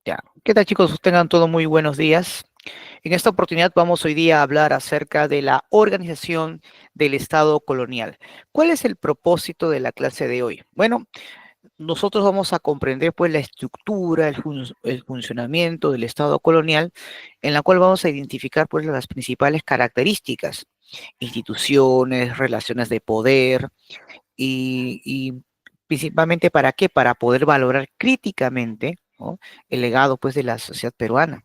Ya. ¿Qué tal, chicos? Tengan todos muy buenos días. En esta oportunidad vamos hoy día a hablar acerca de la organización del Estado colonial. ¿Cuál es el propósito de la clase de hoy? Bueno, nosotros vamos a comprender pues la estructura, el funcionamiento del Estado colonial, en la cual vamos a identificar pues las principales características, instituciones, relaciones de poder y principalmente ¿para qué? Para poder valorar críticamente, ¿no?, el legado pues de la sociedad peruana,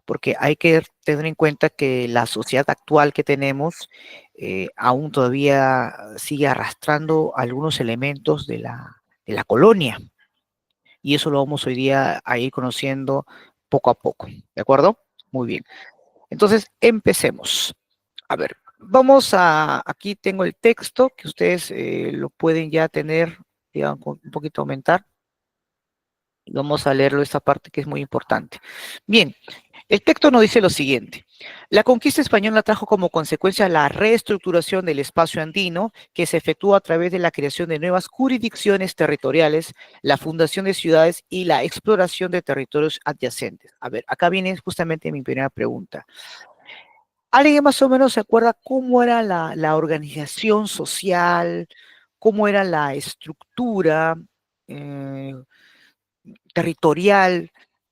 porque hay que tener en cuenta que la sociedad actual que tenemos aún todavía sigue arrastrando algunos elementos de la colonia, y eso lo vamos hoy día a ir conociendo poco a poco, ¿de acuerdo? Muy bien. Entonces, empecemos. A ver, aquí tengo el texto que ustedes lo pueden ya tener, digamos, un poquito aumentar. Vamos a leerlo esta parte que es muy importante. Bien, el texto nos dice lo siguiente. La conquista española trajo como consecuencia la reestructuración del espacio andino que se efectuó a través de la creación de nuevas jurisdicciones territoriales, la fundación de ciudades y la exploración de territorios adyacentes. A ver, acá viene justamente mi primera pregunta. ¿Alguien más o menos se acuerda cómo era la organización social, cómo era la estructura eh, territorial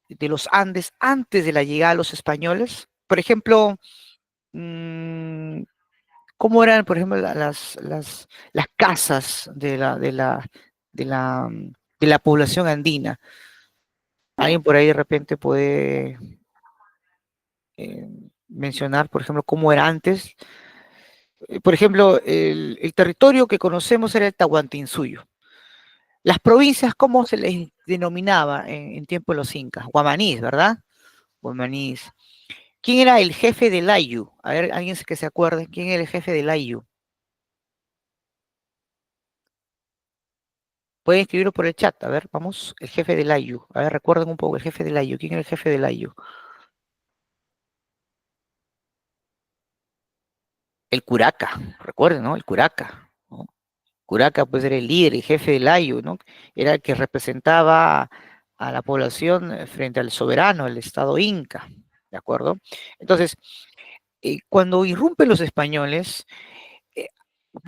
de los Andes antes de la llegada de los españoles? Por ejemplo, mm, ¿cómo eran, por ejemplo, las casas de la, de la población andina? ¿Alguien por ahí de repente puede eh, mencionar, por ejemplo, cómo era antes? Por ejemplo, el territorio que conocemos era el Tahuantinsuyo. Las provincias, ¿cómo se les denominaba en tiempo de los incas? Guamanís, ¿verdad? Guamanís. ¿Quién era el jefe del Ayu? A ver, alguien que se acuerde. ¿Quién era el jefe del Ayu? Pueden escribirlo por el chat. A ver, vamos. El jefe del Ayu. A ver, recuerden un poco el jefe del Ayu. ¿Quién era el jefe del Ayu? El Curaca. Recuerden, ¿no? El Curaca, ¿no? Curaca, pues, era el líder, el jefe del Ayu, ¿no? Era el que representaba a la población frente al soberano, el Estado Inca. ¿De acuerdo? Entonces, cuando irrumpen los españoles, eh,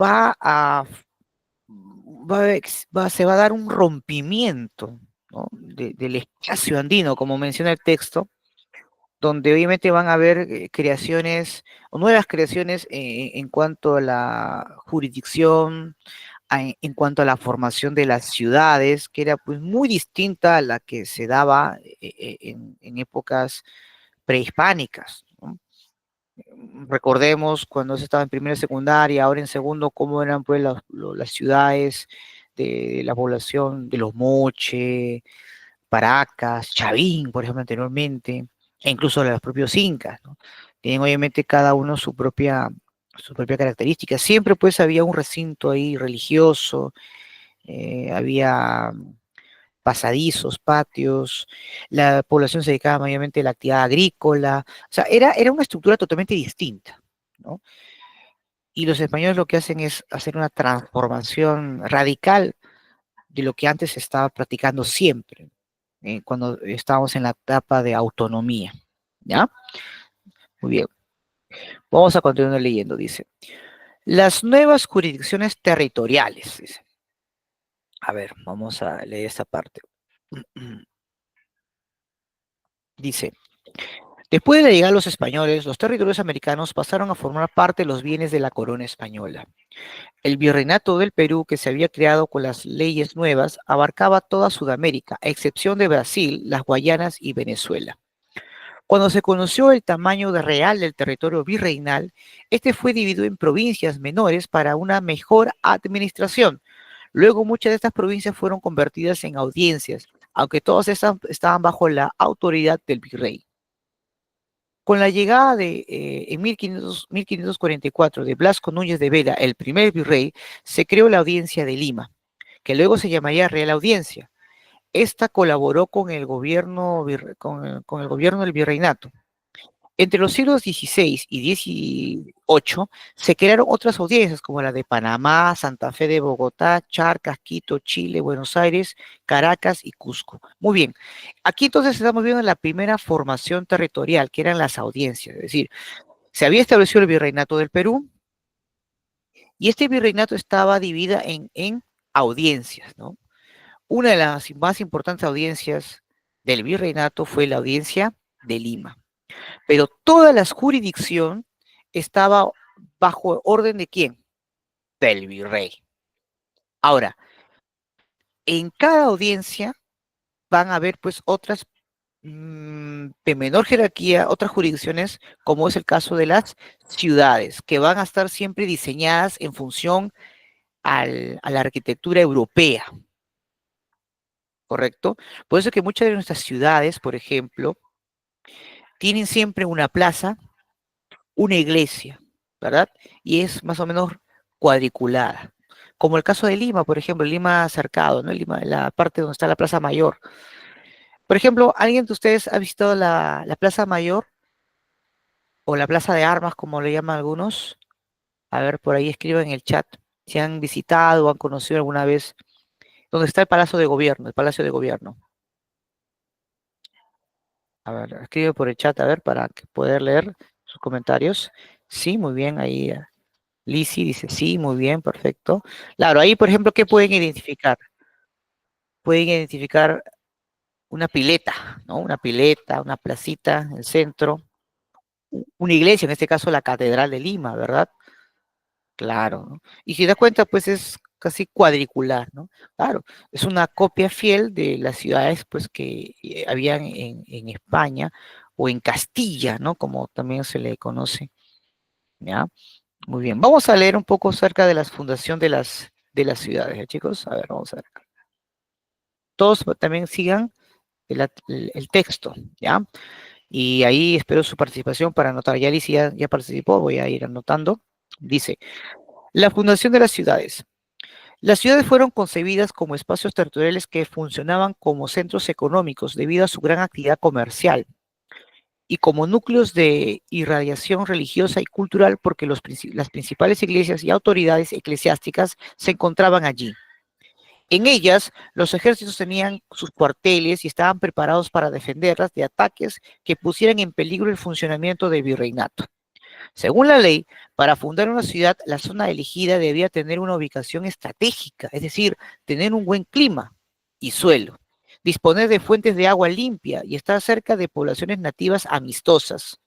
va a se va a dar un rompimiento, ¿no?, del espacio andino, como menciona el texto, donde obviamente van a haber creaciones o nuevas creaciones en cuanto a la jurisdicción, en cuanto a la formación de las ciudades, que era pues muy distinta a la que se daba en épocas prehispánicas, ¿no? Recordemos cuando se estaba en primera y secundaria, ahora en segundo, cómo eran pues las ciudades de la población de los Moche, Paracas, Chavín, por ejemplo, anteriormente, e incluso los propios incas, ¿no? Tienen obviamente cada uno su propia característica. Siempre pues había un recinto ahí religioso, había pasadizos, patios, la población se dedicaba mayormente a la actividad agrícola, o sea, era una estructura totalmente distinta, ¿no? Y los españoles lo que hacen es hacer una transformación radical de lo que antes se estaba practicando siempre, cuando estábamos en la etapa de autonomía, ¿ya? Muy bien, vamos a continuar leyendo, dice. Las nuevas jurisdicciones territoriales, dice. A ver, vamos a leer esta parte. Dice, después de la llegada de los españoles, los territorios americanos pasaron a formar parte de los bienes de la corona española. El virreinato del Perú, que se había creado con las leyes nuevas, abarcaba toda Sudamérica, a excepción de Brasil, las Guayanas y Venezuela. Cuando se conoció el tamaño real del territorio virreinal, este fue dividido en provincias menores para una mejor administración. Luego muchas de estas provincias fueron convertidas en audiencias, aunque todas estas estaban bajo la autoridad del virrey. Con la llegada en 1544 de Blasco Núñez de Vela, el primer virrey, se creó la Audiencia de Lima, que luego se llamaría Real Audiencia. Esta colaboró con el gobierno del virreinato. Entre los siglos XVI y XVIII se crearon otras audiencias como la de Panamá, Santa Fe de Bogotá, Charcas, Quito, Chile, Buenos Aires, Caracas y Cusco. Muy bien, aquí entonces estamos viendo la primera formación territorial, que eran las audiencias, es decir, se había establecido el virreinato del Perú y este virreinato estaba dividida en audiencias, ¿no? Una de las más importantes audiencias del virreinato fue la audiencia de Lima. Pero toda la jurisdicción estaba bajo orden de quién? Del virrey. Ahora, en cada audiencia van a haber pues otras de menor jerarquía, otras jurisdicciones, como es el caso de las ciudades, que van a estar siempre diseñadas en función a la arquitectura europea, ¿correcto? Por eso es que muchas de nuestras ciudades, por ejemplo, tienen siempre una plaza, una iglesia, ¿verdad? Y es más o menos cuadriculada. Como el caso de Lima, por ejemplo, Lima Cercado, ¿no? Lima, la parte donde está la Plaza Mayor. Por ejemplo, ¿alguien de ustedes ha visitado la Plaza Mayor o la Plaza de Armas, como le llaman algunos? A ver, por ahí escriban en el chat si han visitado o han conocido alguna vez donde está el Palacio de Gobierno, el Palacio de Gobierno. A ver, escribe por el chat, a ver, para poder leer sus comentarios. Sí, muy bien, ahí Lisi dice, sí, muy bien, perfecto. Claro, ahí, por ejemplo, ¿qué pueden identificar? Pueden identificar una pileta, ¿no? Una pileta, una placita en el centro, una iglesia, en este caso la Catedral de Lima, ¿verdad? Claro, ¿no? Y si das cuenta, pues es casi cuadricular, ¿no? Claro, es una copia fiel de las ciudades, pues, que habían en España o en Castilla, ¿no? Como también se le conoce, ¿ya? Muy bien, vamos a leer un poco acerca de la fundación de las ciudades, ¿ya, chicos? A ver, vamos a ver. Todos también sigan el texto, ¿ya? Y ahí espero su participación para anotar. Ya Alicia ya participó, voy a ir anotando. Dice, la fundación de las ciudades. Las ciudades fueron concebidas como espacios territoriales que funcionaban como centros económicos debido a su gran actividad comercial y como núcleos de irradiación religiosa y cultural porque las principales iglesias y autoridades eclesiásticas se encontraban allí. En ellas, los ejércitos tenían sus cuarteles y estaban preparados para defenderlas de ataques que pusieran en peligro el funcionamiento del virreinato. Según la ley, para fundar una ciudad, la zona elegida debía tener una ubicación estratégica, es decir, tener un buen clima y suelo, disponer de fuentes de agua limpia y estar cerca de poblaciones nativas amistosas.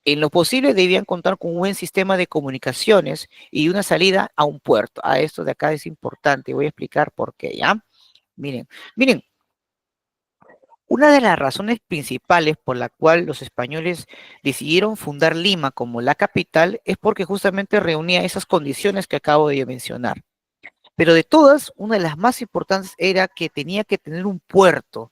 En lo posible debían contar con un buen sistema de comunicaciones y una salida a un puerto. A esto de acá es importante, voy a explicar por qué, ¿ya? Miren, miren, una de las razones principales por la cual los españoles decidieron fundar Lima como la capital es porque justamente reunía esas condiciones que acabo de mencionar. Pero de todas, una de las más importantes era que tenía que tener un puerto.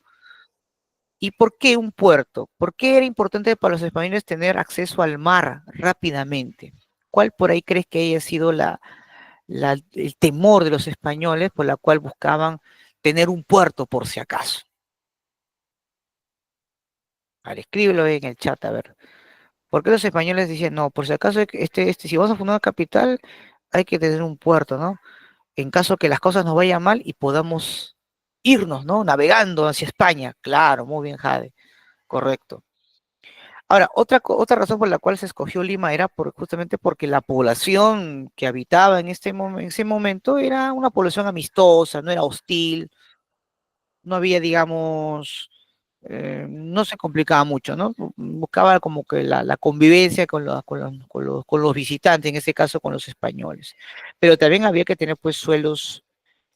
¿Y por qué un puerto? ¿Por qué era importante para los españoles tener acceso al mar rápidamente? ¿Cuál por ahí crees que haya sido el temor de los españoles por la cual buscaban tener un puerto por si acaso? A ver, escríbelo en el chat, a ver. ¿Por qué los españoles decían, no, por si acaso, si vamos a fundar una capital, hay que tener un puerto, ¿no? En caso que las cosas nos vayan mal y podamos irnos, ¿no? Navegando hacia España. Claro, muy bien, Jade, correcto. Ahora, otra razón por la cual se escogió Lima era justamente porque la población que habitaba en ese momento era una población amistosa, no era hostil, no había, digamos, no se complicaba mucho, ¿no? Buscaba como que la convivencia con los visitantes, en este caso con los españoles. Pero también había que tener pues suelos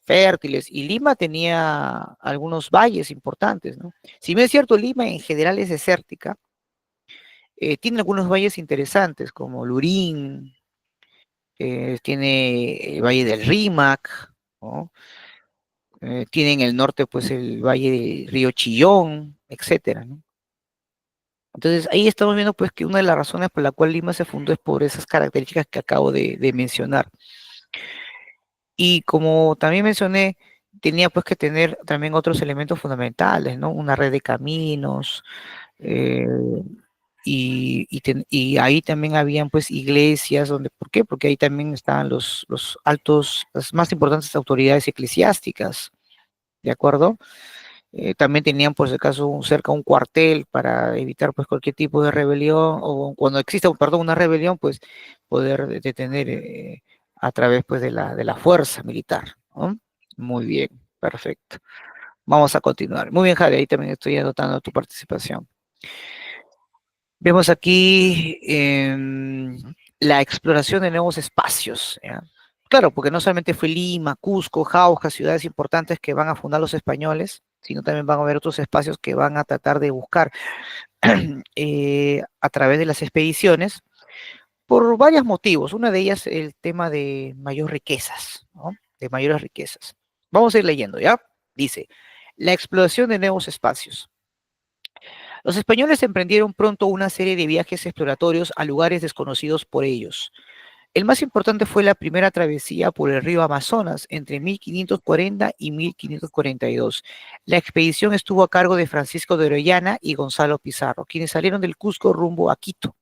fértiles y Lima tenía algunos valles importantes, ¿no? Si bien es cierto, Lima en general es desértica, tiene algunos valles interesantes como Lurín, tiene el Valle del Rímac, ¿no? Tiene en el norte pues el Valle del Río Chillón, etcétera, ¿no? Entonces ahí estamos viendo pues que una de las razones por la cual Lima se fundó es por esas características que acabo de mencionar. Y como también mencioné, tenía pues que tener también otros elementos fundamentales, ¿no? Una red de caminos, eh, y ahí también habían pues iglesias donde, ¿por qué? Porque ahí también estaban los altos, las más importantes autoridades eclesiásticas, ¿de acuerdo? También tenían por si acaso cerca un cuartel para evitar pues cualquier tipo de rebelión o cuando exista, perdón, una rebelión, pues poder detener a través pues de la fuerza militar, ¿no? Muy bien, perfecto. Vamos a continuar. Muy bien, Javi, ahí también estoy anotando tu participación. Vemos aquí la exploración de nuevos espacios, ¿ya? Claro, porque no solamente fue Lima, Cusco, Jauja, ciudades importantes que van a fundar los españoles, sino también van a haber otros espacios que van a tratar de buscar a través de las expediciones por varios motivos. Una de ellas el tema de mayores riquezas, ¿no? De mayores riquezas. Vamos a ir leyendo, ¿ya? Dice, la exploración de nuevos espacios. Los españoles emprendieron pronto una serie de viajes exploratorios a lugares desconocidos por ellos. El más importante fue la primera travesía por el río Amazonas entre 1540 y 1542. La expedición estuvo a cargo de Francisco de Orellana y Gonzalo Pizarro, quienes salieron del Cusco rumbo a Quito,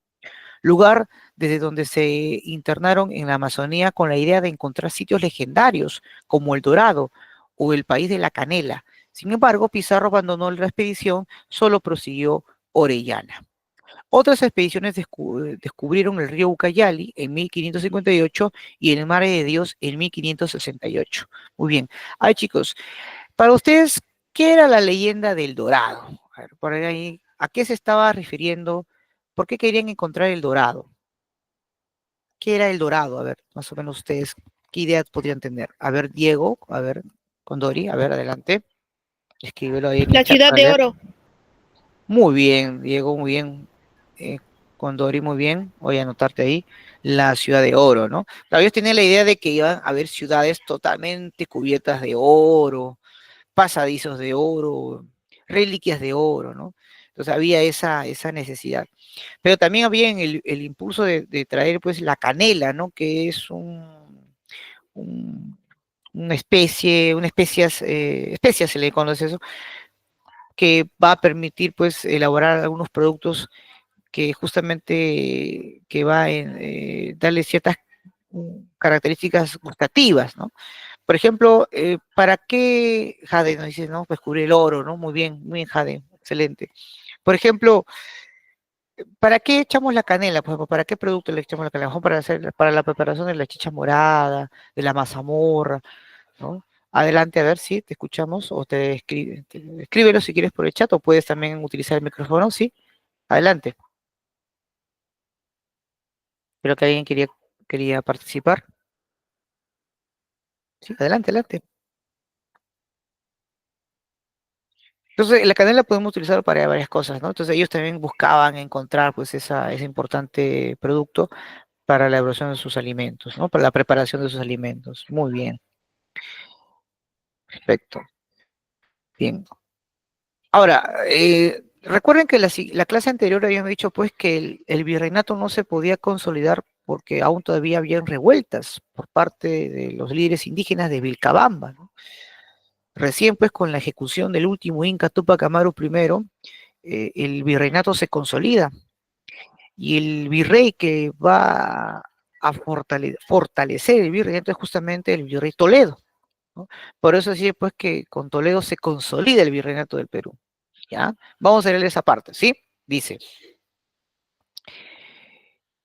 lugar desde donde se internaron en la Amazonía con la idea de encontrar sitios legendarios como El Dorado o el país de la canela. Sin embargo, Pizarro abandonó la expedición, solo prosiguió Orellana. Otras expediciones descubrieron el río Ucayali en 1558 y el Mar de Dios en 1568. Muy bien. Ay, chicos, para ustedes, ¿qué era la leyenda del Dorado? A ver, por ahí, ¿a qué se estaba refiriendo? ¿Por qué querían encontrar el Dorado? ¿Qué era el Dorado? A ver, más o menos ustedes, ¿qué ideas podrían tener? A ver, Diego, a ver, Condori, a ver, adelante. Escríbelo ahí en el La chat ciudad para de leer. oro. Muy bien, Diego, muy bien. Condori, muy bien. Voy a anotarte ahí. La ciudad de oro, ¿no? Claro, ellos tenían la idea de que iban a haber ciudades totalmente cubiertas de oro, pasadizos de oro, reliquias de oro, ¿no? Entonces había esa necesidad. Pero también había el impulso de traer pues la canela, ¿no? Que es un- una especias, especias se le conoce eso, que va a permitir pues elaborar algunos productos que justamente que va a darle ciertas características gustativas, ¿no? Por ejemplo, ¿para qué Jade nos dice, no? Pues cubrir el oro, ¿no? Muy bien, Jade, excelente. Por ejemplo, ¿para qué echamos la canela? Pues, ¿para qué producto le echamos la canela? Mejor para hacer, para la preparación de la chicha morada, de la mazamorra, ¿no? Adelante, a ver si te escuchamos o escríbelo si quieres por el chat o puedes también utilizar el micrófono, sí. Adelante. Creo que alguien quería participar. Sí, adelante, adelante. Entonces, la canela podemos utilizar para varias cosas, ¿no? Entonces, ellos también buscaban encontrar, pues, ese importante producto para la elaboración de sus alimentos, ¿no? Para la preparación de sus alimentos. Muy bien, perfecto. Bien. Ahora, recuerden que la clase anterior habíamos dicho, pues, que el virreinato no se podía consolidar porque aún todavía habían revueltas por parte de los líderes indígenas de Vilcabamba, ¿no? Recién, pues, con la ejecución del último Inca Tupac Amaru I, el virreinato se consolida y el virrey que va a fortalecer el virreinato es justamente el virrey Toledo, ¿no? Por eso así pues que con Toledo se consolida el virreinato del Perú, ¿ya? Vamos a leer esa parte, ¿sí? Dice,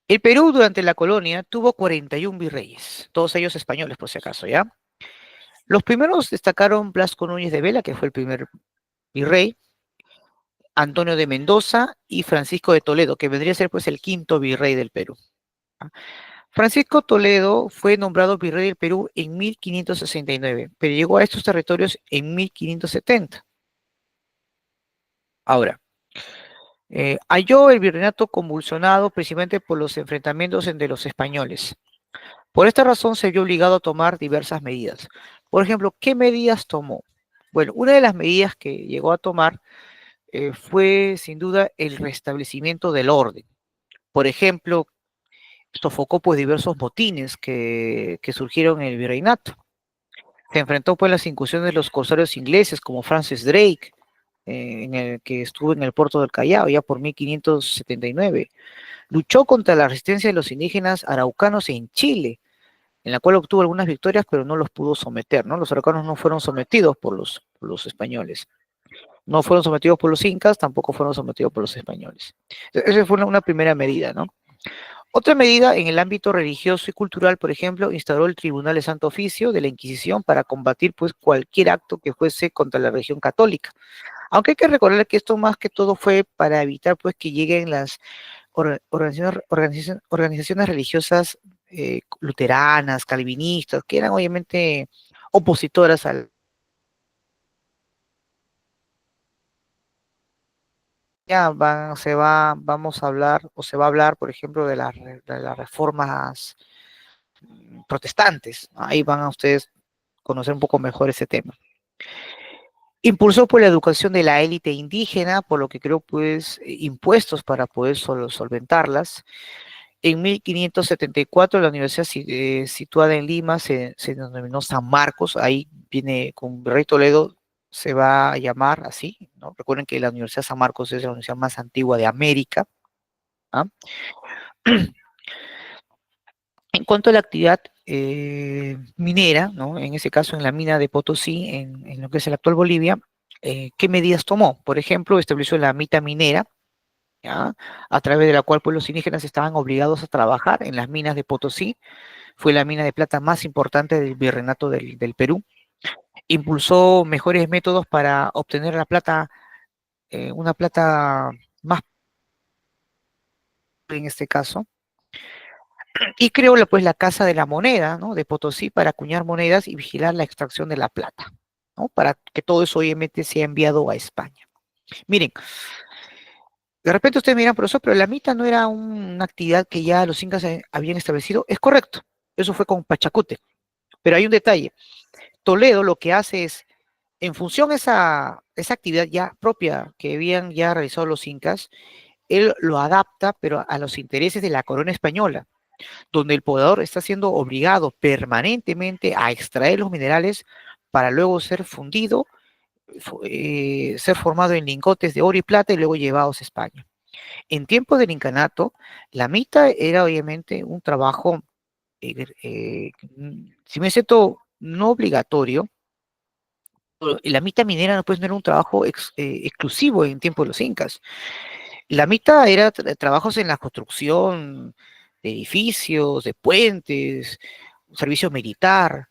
el Perú durante la colonia tuvo 41 virreyes, todos ellos españoles por si acaso, ¿ya? Los primeros destacaron Blasco Núñez de Vela, que fue el primer virrey, Antonio de Mendoza y Francisco de Toledo, que vendría a ser pues el quinto virrey del Perú. Francisco Toledo fue nombrado virrey del Perú en 1569, pero llegó a estos territorios en 1570. Ahora, halló el virreinato convulsionado principalmente por los enfrentamientos entre los españoles. Por esta razón se vio obligado a tomar diversas medidas. Por ejemplo, ¿qué medidas tomó? Bueno, una de las medidas que llegó a tomar fue sin duda el restablecimiento del orden. Por ejemplo, sofocó pues diversos motines que surgieron en el virreinato. Se enfrentó pues las incursiones de los corsarios ingleses como Francis Drake, en el que estuvo en el puerto del Callao, ya por 1579. Luchó contra la resistencia de los indígenas araucanos en Chile, en la cual obtuvo algunas victorias, pero no los pudo someter, ¿no? Los araucanos no fueron sometidos por los españoles. No fueron sometidos por los incas, tampoco fueron sometidos por los españoles. Esa fue una primera medida, ¿no? Otra medida en el ámbito religioso y cultural, por ejemplo, instauró el Tribunal de Santo Oficio de la Inquisición para combatir pues cualquier acto que fuese contra la religión católica. Aunque hay que recordar que esto más que todo fue para evitar pues que lleguen las organizaciones religiosas luteranas, calvinistas, que eran obviamente opositoras al... Ya vamos a hablar, o se va a hablar, por ejemplo, de las reformas protestantes. Ahí van a ustedes conocer un poco mejor ese tema. Impulsó por la educación de la élite indígena, por lo que creó pues impuestos para poder solventarlas. En 1574 la universidad situada en Lima se denominó San Marcos, ahí viene con Rey Toledo, se va a llamar así, ¿no? Recuerden que la Universidad San Marcos es la universidad más antigua de América. ¿Ah? En cuanto a la actividad minera, ¿no? En ese caso en la mina de Potosí, en lo que es el actual Bolivia, ¿qué medidas tomó? Por ejemplo, estableció la mita minera, ¿ya? A través de la cual pues, los indígenas estaban obligados a trabajar en las minas de Potosí. Fue la mina de plata más importante del virreinato del Perú. Impulsó mejores métodos para obtener la plata, una plata más en este caso, y creó pues la Casa de la Moneda, ¿no? De Potosí para acuñar monedas y vigilar la extracción de la plata, ¿no? Para que todo eso obviamente sea enviado a España. Miren, de repente ustedes miran, profesor, pero la mita no era una actividad que ya los incas habían establecido. Es correcto, eso fue con Pachacute, pero hay un detalle. Toledo lo que hace es, en función de esa actividad ya propia que habían ya realizado los incas, él lo adapta, pero a los intereses de la corona española, donde el poblador está siendo obligado permanentemente a extraer los minerales para luego ser fundido, ser formado en lingotes de oro y plata y luego llevados a España. En tiempos del incanato, la mita era obviamente un trabajo, si me siento no obligatorio, la mita minera pues, no era un trabajo exclusivo en tiempos de los incas. La mitad era trabajos en la construcción de edificios, de puentes, servicio militar,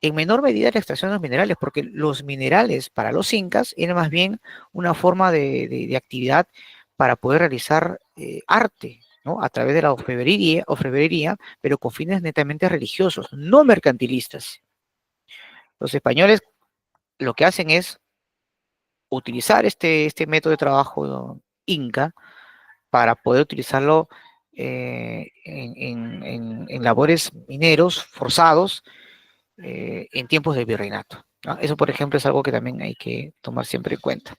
en menor medida la extracción de los minerales, porque los minerales para los incas eran más bien una forma de actividad para poder realizar arte, ¿no? A través de la orfebrería, pero con fines netamente religiosos, no mercantilistas. Los españoles lo que hacen es utilizar este método de trabajo inca para poder utilizarlo en labores mineros forzados en tiempos del virreinato, ¿no? Eso, por ejemplo, es algo que también hay que tomar siempre en cuenta.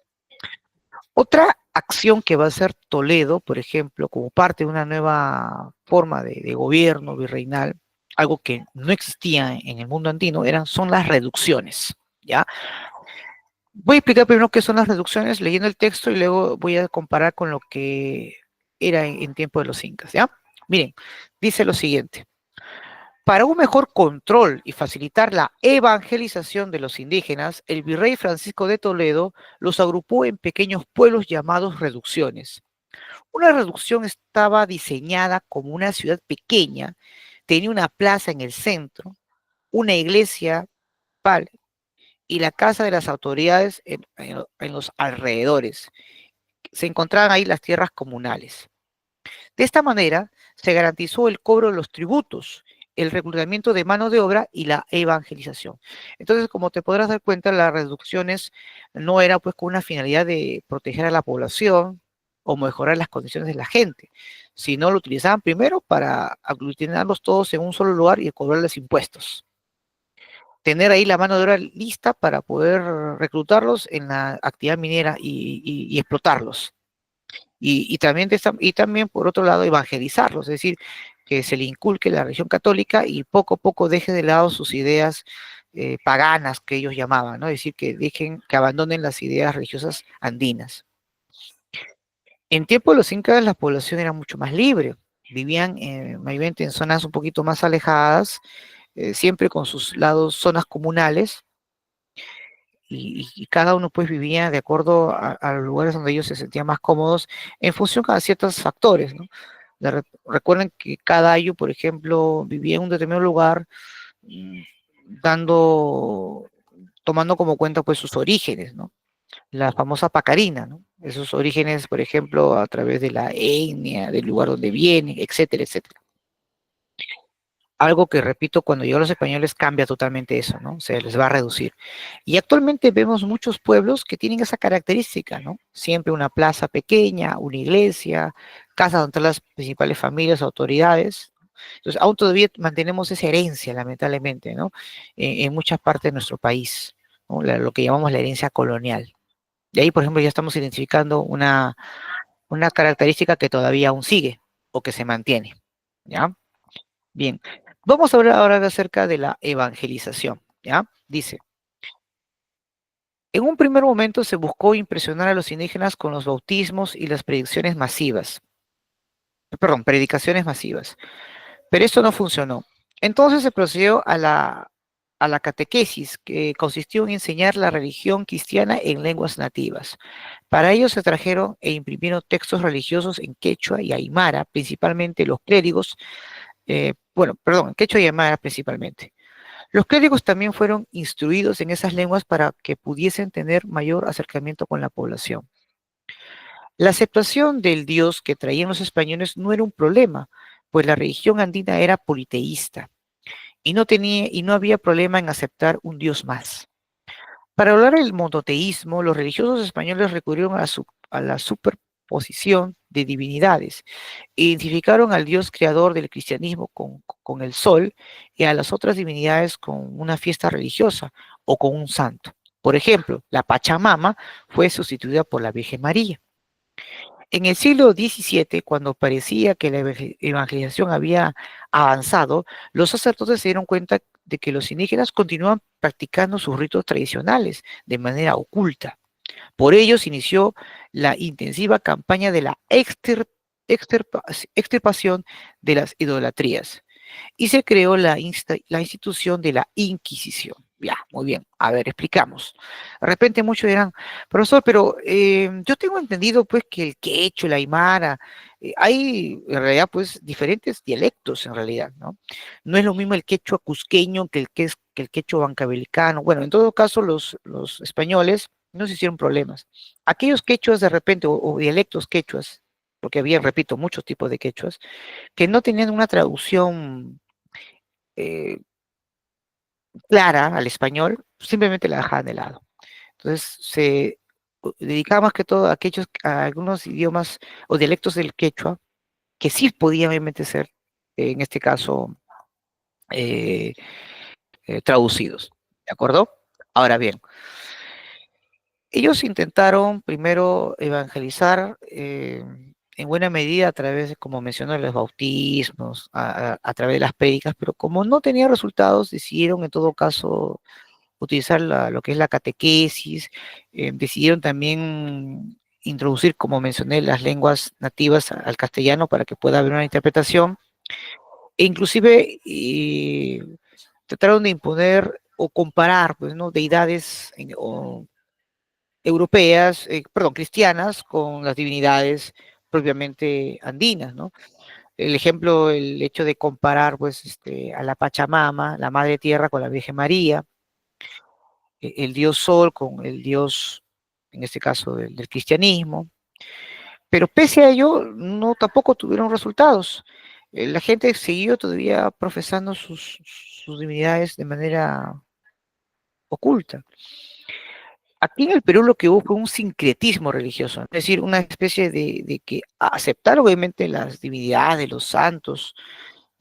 Otra acción que va a hacer Toledo, por ejemplo, como parte de una nueva forma de gobierno virreinal, algo que no existía en el mundo andino, son las reducciones, ¿ya? Voy a explicar primero qué son las reducciones leyendo el texto y luego voy a comparar con lo que era en tiempo de los incas, ¿ya? Miren, dice lo siguiente. Para un mejor control y facilitar la evangelización de los indígenas, el virrey Francisco de Toledo los agrupó en pequeños pueblos llamados reducciones. Una reducción estaba diseñada como una ciudad pequeña, tenía una plaza en el centro, una iglesia principal y la casa de las autoridades en los alrededores. Se encontraban ahí las tierras comunales. De esta manera, se garantizó el cobro de los tributos, el reclutamiento de mano de obra y la evangelización. Entonces, como te podrás dar cuenta, las reducciones no era pues con una finalidad de proteger a la población o mejorar las condiciones de la gente, sino lo utilizaban primero para aglutinarlos todos en un solo lugar y cobrarles impuestos. Tener ahí la mano de obra lista para poder reclutarlos en la actividad minera y explotarlos. Y también, por otro lado, evangelizarlos, es decir, que se le inculque la religión católica y poco a poco deje de lado sus ideas paganas que ellos llamaban, ¿no? Es decir, que dejen, que abandonen las ideas religiosas andinas. En tiempo de los incas la población era mucho más libre, vivían mayormente en zonas un poquito más alejadas, siempre con sus lados, zonas comunales, y cada uno pues vivía de acuerdo a los lugares donde ellos se sentían más cómodos en función a ciertos factores, ¿no? Recuerden que cada año, por ejemplo, vivía en un determinado lugar, mm, dando, tomando como cuenta pues sus orígenes, ¿no? La famosa pacarina, ¿no? Esos orígenes, por ejemplo, a través de la etnia, del lugar donde viene, etcétera, etcétera. Algo que, repito, cuando llegó los españoles cambia totalmente eso, ¿no? Se les va a reducir. Y actualmente vemos muchos pueblos que tienen esa característica, ¿no? Siempre una plaza pequeña, una iglesia, casas donde están las principales familias, autoridades. Entonces, aún todavía mantenemos esa herencia, lamentablemente, ¿no? En muchas partes de nuestro país, ¿no? Lo que llamamos la herencia colonial. De ahí, por ejemplo, ya estamos identificando una característica que todavía aún sigue o que se mantiene, ¿ya? Bien, vamos a hablar ahora acerca de la evangelización, ¿ya? Dice, en un primer momento se buscó impresionar a los indígenas con los bautismos y las predicciones masivas, perdón, predicaciones masivas, pero esto no funcionó. Entonces se procedió a la catequesis, que consistió en enseñar la religión cristiana en lenguas nativas. Para ello se trajeron e imprimieron textos religiosos en quechua y aymara, principalmente los clérigos, bueno, perdón, quechua y aymara principalmente. Los clérigos también fueron instruidos en esas lenguas para que pudiesen tener mayor acercamiento con la población. La aceptación del Dios que traían los españoles no era un problema, pues la religión andina era politeísta y no había problema en aceptar un Dios más. Para hablar del monoteísmo, los religiosos españoles recurrieron a la superposición de divinidades. Identificaron al Dios creador del cristianismo con el sol y a las otras divinidades con una fiesta religiosa o con un santo. Por ejemplo, la Pachamama fue sustituida por la Virgen María. En el siglo XVII, cuando parecía que la evangelización había avanzado, los sacerdotes se dieron cuenta de que los indígenas continuaban practicando sus ritos tradicionales de manera oculta. Por ello se inició la intensiva campaña de la extirpación de las idolatrías y se creó la institución de la Inquisición. Ya, muy bien. A ver, explicamos. De repente muchos dirán, profesor, pero yo tengo entendido pues que el quechua, el aymara, hay en realidad pues diferentes dialectos en realidad, ¿no? No es lo mismo el quechua cusqueño que el quechua bancabelicano. Bueno, en todo caso los españoles no se hicieron problemas. Aquellos quechuas de repente o dialectos quechuas, porque había, repito, muchos tipos de quechuas, que no tenían una traducción eh, clara al español, simplemente la dejaban de lado. Entonces se dedicaba más que todo a, a algunos idiomas o dialectos del quechua, que sí podían obviamente ser, en este caso, eh, traducidos. ¿De acuerdo? Ahora bien, ellos intentaron primero evangelizar en buena medida a través, como mencioné, los bautismos, a través de las prédicas, pero como no tenía resultados, decidieron en todo caso utilizar lo que es la catequesis, decidieron también introducir, como mencioné, las lenguas nativas al castellano para que pueda haber una interpretación, e inclusive trataron de imponer o comparar, pues, ¿no? Deidades europeas, perdón, cristianas con las divinidades propiamente andinas, ¿no? El ejemplo, el hecho de comparar, pues, a la Pachamama, la Madre Tierra, con la Virgen María, el dios Sol con el dios, en este caso, del cristianismo, pero pese a ello, no tampoco tuvieron resultados. La gente siguió todavía profesando sus divinidades de manera oculta. Aquí en el Perú lo que hubo fue un sincretismo religioso, es decir, una especie de que aceptaron obviamente las divinidades de los santos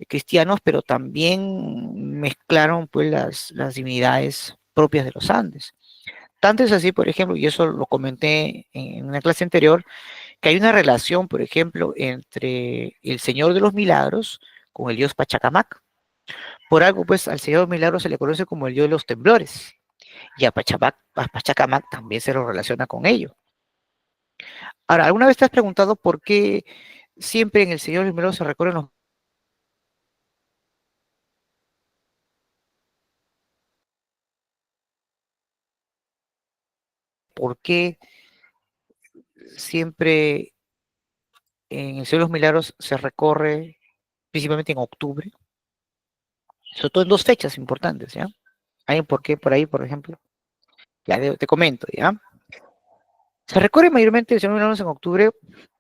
cristianos, pero también mezclaron pues las divinidades propias de los Andes. Tanto es así, por ejemplo, y eso lo comenté en una clase anterior, que hay una relación, por ejemplo, entre el Señor de los Milagros con el dios Pachacamac. Por algo, pues, al Señor Milagro se le conoce como el dios de los temblores, y a Pachacamac también se lo relaciona con ello. Ahora, ¿alguna vez te has preguntado por qué siempre en el Señor Milagro se recorren los... ¿Por qué siempre en el Señor de los Milagros se recorre principalmente en octubre? Sobre todo en dos fechas importantes, ¿ya? ¿Hay un por qué por ahí, por ejemplo? Ya te comento, ¿ya? Se recorre mayormente el Señor de los Milagros en octubre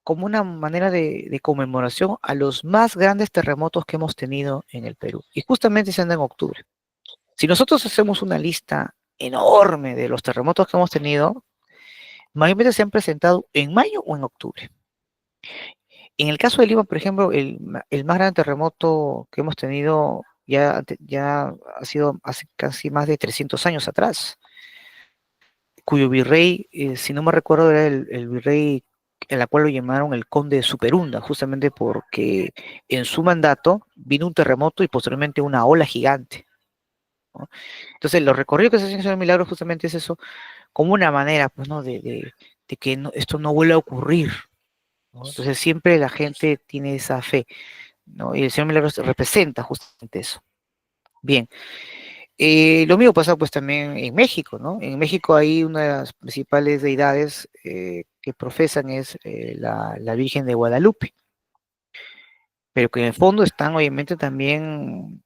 como una manera de conmemoración a los más grandes terremotos que hemos tenido en el Perú. Y justamente se anda en octubre. Si nosotros hacemos una lista enorme de los terremotos que hemos tenido, mayormente se han presentado en mayo o en octubre. En el caso de Lima, por ejemplo, el más grande terremoto que hemos tenido ya ha sido hace casi más de 300 años atrás, cuyo virrey, si no me recuerdo, era el virrey en la cual lo llamaron el conde de Superunda, justamente porque en su mandato vino un terremoto y posteriormente una ola gigante, ¿no? Entonces, los recorridos que se hacen en el Milagro justamente es eso, como una manera, pues, ¿no? De que esto no vuelva a ocurrir, ¿no? Entonces, siempre la gente tiene esa fe, ¿no? Y el Señor Milagros representa justamente eso. Bien, lo mismo pasa pues también en México, ¿no? En México hay una de las principales deidades que profesan es la Virgen de Guadalupe, pero que en el fondo están obviamente también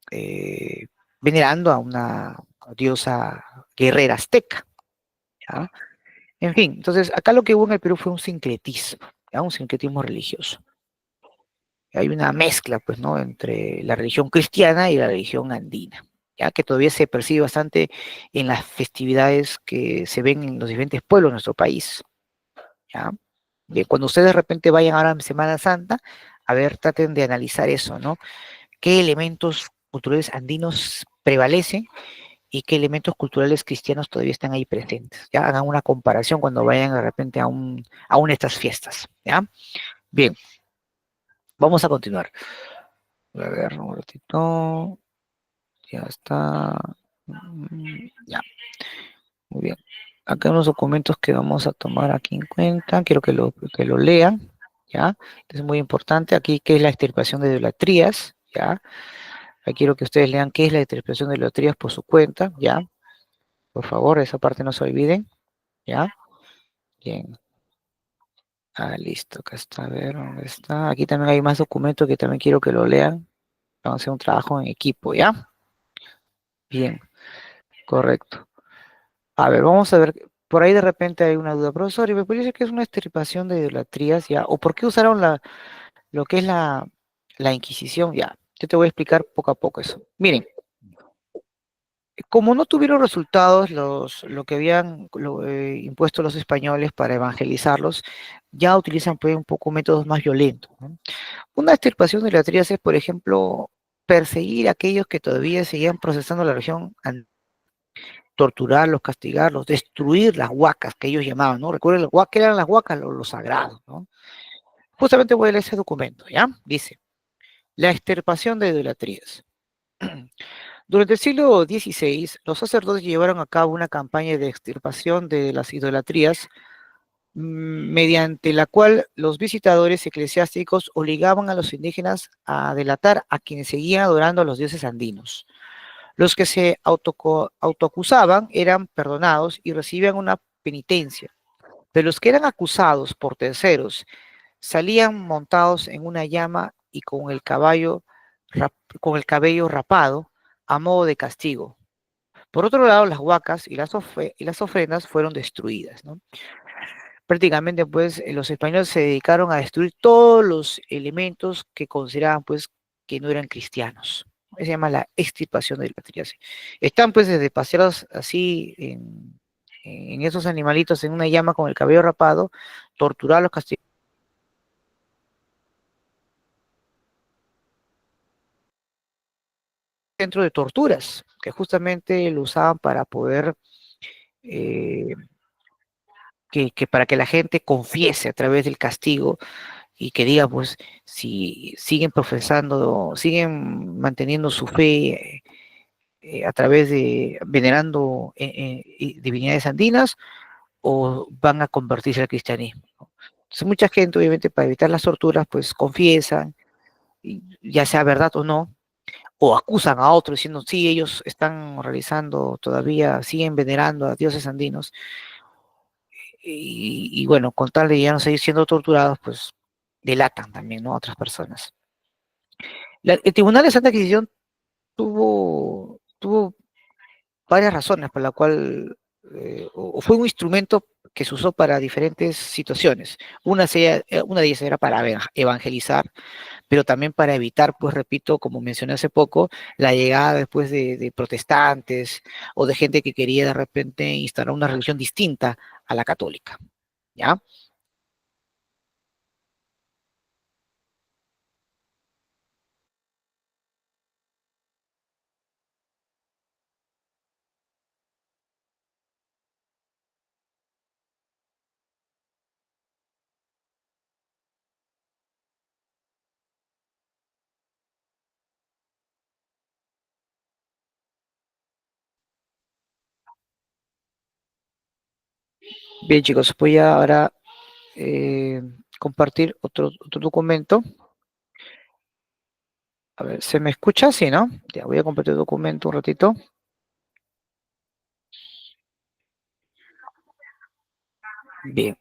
eh, venerando a una diosa guerrera azteca, ¿ya? En fin, entonces acá lo que hubo en el Perú fue un sincretismo, ¿ya? Un sincretismo religioso. Hay una mezcla, pues, ¿no? Entre la religión cristiana y la religión andina, ya que todavía se percibe bastante en las festividades que se ven en los diferentes pueblos de nuestro país, ¿ya? Bien, cuando ustedes de repente vayan ahora en Semana Santa, a ver, traten de analizar eso, ¿no? ¿Qué elementos culturales andinos prevalecen y qué elementos culturales cristianos todavía están ahí presentes? Ya hagan una comparación cuando vayan de repente a una de estas fiestas, ¿ya? Bien, vamos a continuar. A ver, un ratito. Ya está. Ya, muy bien. Acá hay unos documentos que vamos a tomar aquí en cuenta. Quiero que lo lean. ¿Ya? Es muy importante. Aquí, ¿qué es la extirpación de idolatrías? ¿Ya? Aquí quiero que ustedes lean qué es la extirpación de idolatrías por su cuenta. ¿Ya? Por favor, esa parte no se olviden. ¿Ya? Bien. Ah, listo. Acá está. A ver, ¿dónde está? Aquí también hay más documentos que también quiero que lo lean. Vamos a hacer un trabajo en equipo. ¿Ya? Bien. Correcto. A ver, vamos a ver, por ahí de repente hay una duda. Profesor, ¿y me puede decir que es una extirpación de idolatrías ya? ¿O por qué usaron lo que es la Inquisición? Ya, yo te voy a explicar poco a poco eso. Miren, como no tuvieron resultados lo que habían impuesto los españoles para evangelizarlos, ya utilizan pues un poco métodos más violentos, ¿no? Una extirpación de idolatrías es, por ejemplo, perseguir a aquellos que todavía seguían procesando la religión, torturarlos, castigarlos, destruir las huacas que ellos llamaban, ¿no? Recuerden, ¿qué eran las huacas? Lo sagrado, ¿no? Justamente voy a leer ese documento, ¿ya? Dice, la extirpación de idolatrías. Durante el siglo XVI, los sacerdotes llevaron a cabo una campaña de extirpación de las idolatrías, mediante la cual los visitadores eclesiásticos obligaban a los indígenas a delatar a quienes seguían adorando a los dioses andinos. Los que se autoacusaban eran perdonados y recibían una penitencia. De los que eran acusados por terceros, salían montados en una llama y con el cabello rapado a modo de castigo. Por otro lado, las huacas y las ofrendas fueron destruidas, ¿no? Prácticamente, pues, los españoles se dedicaron a destruir todos los elementos que consideraban, pues, que no eran cristianos. Se llama la extirpación de la idolatría. Están, pues, desde paseados así en esos animalitos en una llama con el cabello rapado, torturarlos, castigados, dentro de torturas, que justamente lo usaban para poder, eh, para que la gente confiese a través del castigo, y que diga, pues, si siguen profesando, siguen manteniendo su fe a través de venerando divinidades andinas o van a convertirse al cristianismo, ¿no? Entonces, mucha gente, obviamente, para evitar las torturas, pues confiesan, ya sea verdad o no, o acusan a otros diciendo, sí, ellos están realizando todavía, siguen venerando a dioses andinos, bueno, con tal de ya no seguir siendo torturados, pues delatan también, ¿no? A otras personas. El Tribunal de Santa Inquisición tuvo varias razones por la cual, o fue un instrumento que se usó para diferentes situaciones. Una de ellas era para evangelizar, pero también para evitar, pues repito, como mencioné hace poco, la llegada después de protestantes o de gente que quería de repente instaurar una religión distinta a la católica, ¿ya? Bien, chicos, voy a ahora eh, compartir otro documento. A ver, ¿se me escucha? Sí, ¿no? Ya voy a compartir el documento un ratito. Bien,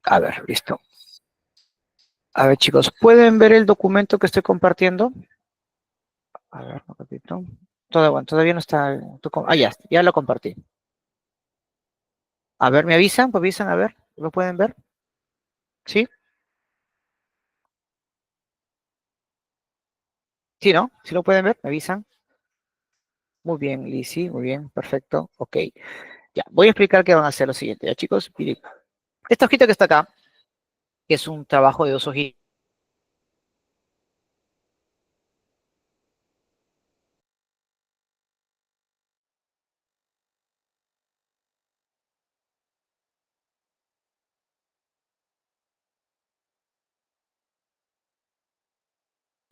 a ver, listo. A ver, chicos, ¿pueden ver el documento que estoy compartiendo? A ver, un ratito. Todavía no está. Ya lo compartí. A ver, ¿me avisan? ¿Me avisan? A ver, ¿lo pueden ver? ¿Sí? ¿Sí, no? ¿Sí lo pueden ver? ¿Me avisan? Muy bien, Lizzy, muy bien, perfecto. Ok, ya, voy a explicar qué van a hacer lo siguiente. Ya, chicos, miren, esta hojita que está acá, que es un trabajo de 2 hojitas,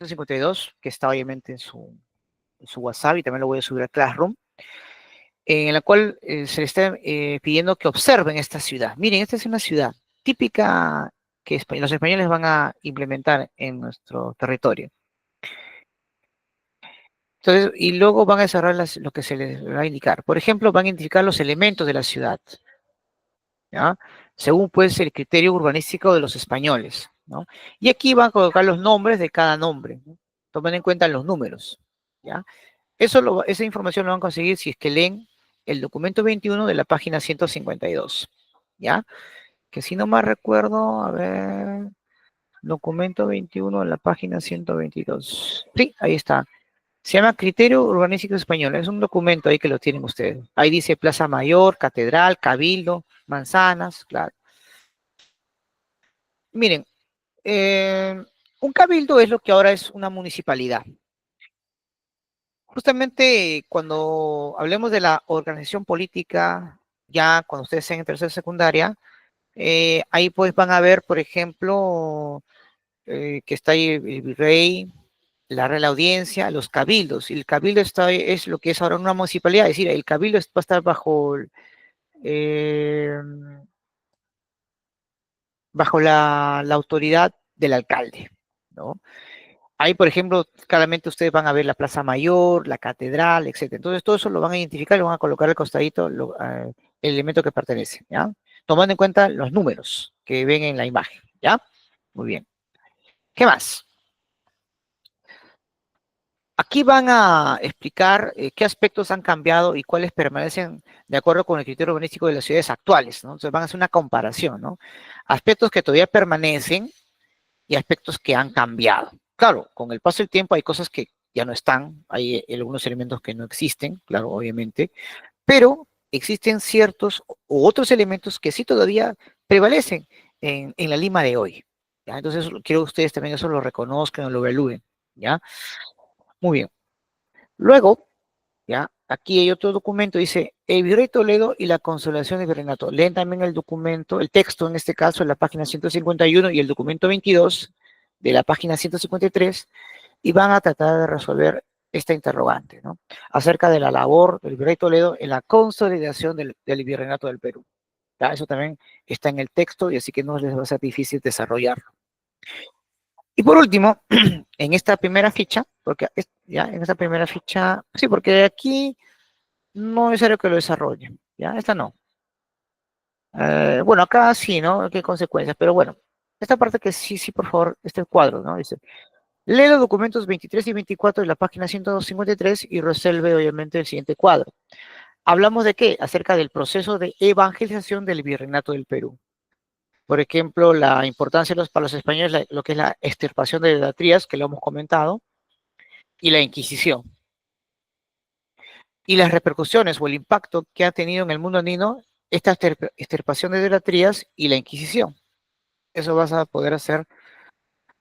52, que está obviamente en su WhatsApp y también lo voy a subir a Classroom, en la cual se le está pidiendo que observen esta ciudad. Miren, esta es una ciudad típica que los españoles van a implementar en nuestro territorio. Entonces, y luego van a desarrollar lo que se les va a indicar. Por ejemplo, van a identificar los elementos de la ciudad, ¿ya? Según pues el criterio urbanístico de los españoles, ¿no? Y aquí van a colocar los nombres de cada nombre, ¿no? Tomen en cuenta los números, ¿ya? Esa información lo van a conseguir si es que leen el documento 21 de la página 152, ¿ya? Que si no más recuerdo, a ver, documento 21 de la página 122. Sí, ahí está. Se llama Criterio Urbanístico Español. Es un documento ahí que lo tienen ustedes. Ahí dice Plaza Mayor, Catedral, Cabildo, Manzanas, claro. Miren, eh, un cabildo es lo que ahora es una municipalidad. Justamente cuando hablemos de la organización política, ya cuando ustedes sean en tercera secundaria, ahí pues van a ver, por ejemplo, que está ahí el virrey, la Real Audiencia, los cabildos. Y el cabildo es lo que es ahora una municipalidad, es decir, el cabildo va a estar eh, bajo la autoridad del alcalde, ¿no? Ahí, por ejemplo, claramente ustedes van a ver la Plaza Mayor, la Catedral, etcétera. Entonces, todo eso lo van a identificar y lo van a colocar al costadito el elemento que pertenece, ¿ya? Tomando en cuenta los números que ven en la imagen, ¿ya? Muy bien. ¿Qué más? Aquí van a explicar qué aspectos han cambiado y cuáles permanecen de acuerdo con el criterio urbanístico de las ciudades actuales, ¿no? Entonces van a hacer una comparación, ¿no? Aspectos que todavía permanecen y aspectos que han cambiado. Claro, con el paso del tiempo hay cosas que ya no están, hay algunos elementos que no existen, claro, obviamente, pero existen ciertos u otros elementos que sí todavía prevalecen en la Lima de hoy. ¿ya? Entonces, quiero que ustedes también eso lo reconozcan, lo evalúen, ¿ya? Muy bien. Luego, ¿ya? Aquí hay otro documento, dice, el Virrey de Toledo y la consolación de Virreinato. Leen también el documento, el texto en este caso, en la página 151 y el documento 22 de la página 153, y van a tratar de resolver esta interrogante, ¿no? Acerca de la labor del Virrey de Toledo en la consolidación del Virreinato del Perú. ¿Ya? Eso también está en el texto y así que no les va a ser difícil desarrollarlo. Y por último, en esta primera ficha, porque ya en esta primera ficha, sí, porque aquí no es necesario que lo desarrolle, ya, esta no. Bueno, acá sí, ¿no? ¿Qué consecuencias? Pero bueno, esta parte que sí, sí, por favor, este cuadro, ¿no? Dice, lee los documentos 23 y 24 de la página 153 y resuelve, obviamente, el siguiente cuadro. ¿Hablamos de qué? Acerca del proceso de evangelización del Virreinato del Perú. Por ejemplo, la importancia para los españoles, lo que es la extirpación de las trías, que lo hemos comentado, y la Inquisición. Y las repercusiones o el impacto que ha tenido en el mundo andino esta extirpación de idolatrías y la Inquisición. Eso vas a poder hacer,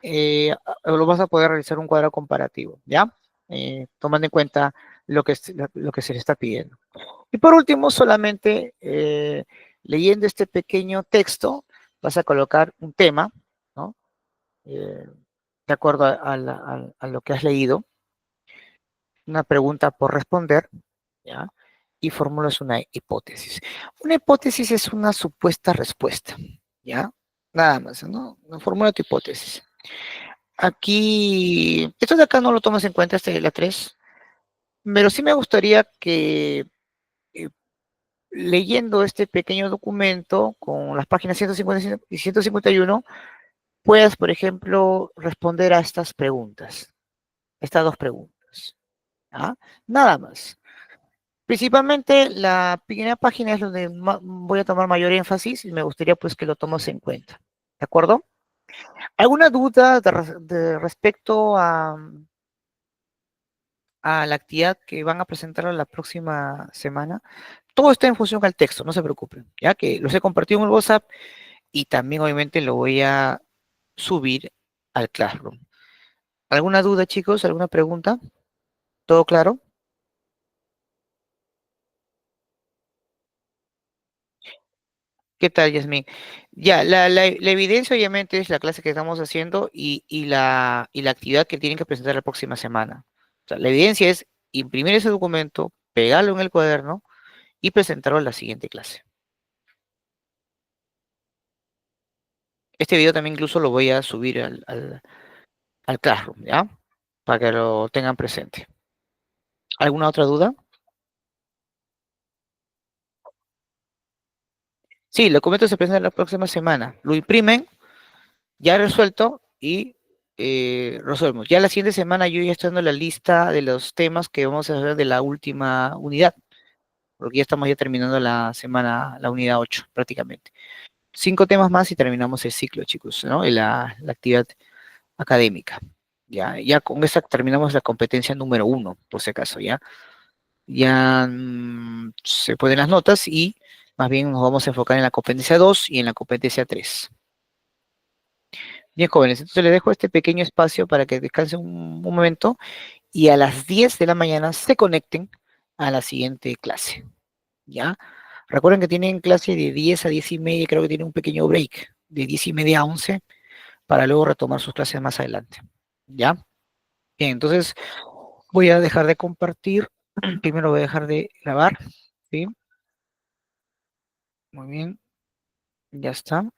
lo vas a poder realizar un cuadro comparativo, ¿ya? Tomando en cuenta lo que se le está pidiendo. Y por último, solamente leyendo este pequeño texto, vas a colocar un tema, ¿no? Eh, de acuerdo a lo que has leído, una pregunta por responder, ¿ya? Y formulas una hipótesis. Una hipótesis es una supuesta respuesta, ¿ya? Nada más, ¿no? Formula tu hipótesis. Aquí, esto de acá no lo tomas en cuenta, este de la 3, pero sí me gustaría que eh, leyendo este pequeño documento con las páginas 150 y 151, puedas, por ejemplo, responder a estas preguntas, estas dos preguntas. ¿Ah? Nada más. Principalmente la primera página es donde voy a tomar mayor énfasis y me gustaría pues que lo tomes en cuenta. ¿De acuerdo? ¿Alguna duda respecto a la actividad que van a presentar la próxima semana? Todo está en función al texto, no se preocupen. Ya que los he compartido en el WhatsApp y también obviamente lo voy a subir al Classroom. ¿Alguna duda, chicos? ¿Alguna pregunta? ¿Todo claro? ¿Qué tal, Yasmin? Ya, la evidencia obviamente es la clase que estamos haciendo y la actividad que tienen que presentar la próxima semana. O sea, la evidencia es imprimir ese documento, pegarlo en el cuaderno y presentarlo en la siguiente clase. Este video también incluso lo voy a subir al Classroom, ¿ya? Para que lo tengan presente. ¿Alguna otra duda? Sí, el documento se presenta la próxima semana. Lo imprimen, ya resuelto y resolvemos. Ya la siguiente semana yo ya estoy dando la lista de los temas que vamos a hacer de la última unidad, porque ya estamos ya terminando la semana, la unidad 8 prácticamente. 5 temas más y terminamos el ciclo, chicos, ¿no? Y la actividad académica. Ya con esa terminamos la competencia número 1, por si acaso, ¿ya? Ya se ponen las notas y más bien nos vamos a enfocar en la competencia 2 y en la competencia 3. Bien, jóvenes, entonces les dejo este pequeño espacio para que descansen un momento y a las 10 de la mañana se conecten a la siguiente clase, ¿ya? Recuerden que tienen clase de 10 a 10 y media, creo que tienen un pequeño break de 10 y media a 11 para luego retomar sus clases más adelante, ¿ya? Bien, entonces voy a dejar de compartir, primero voy a dejar de grabar, ¿sí? Muy bien, ya está.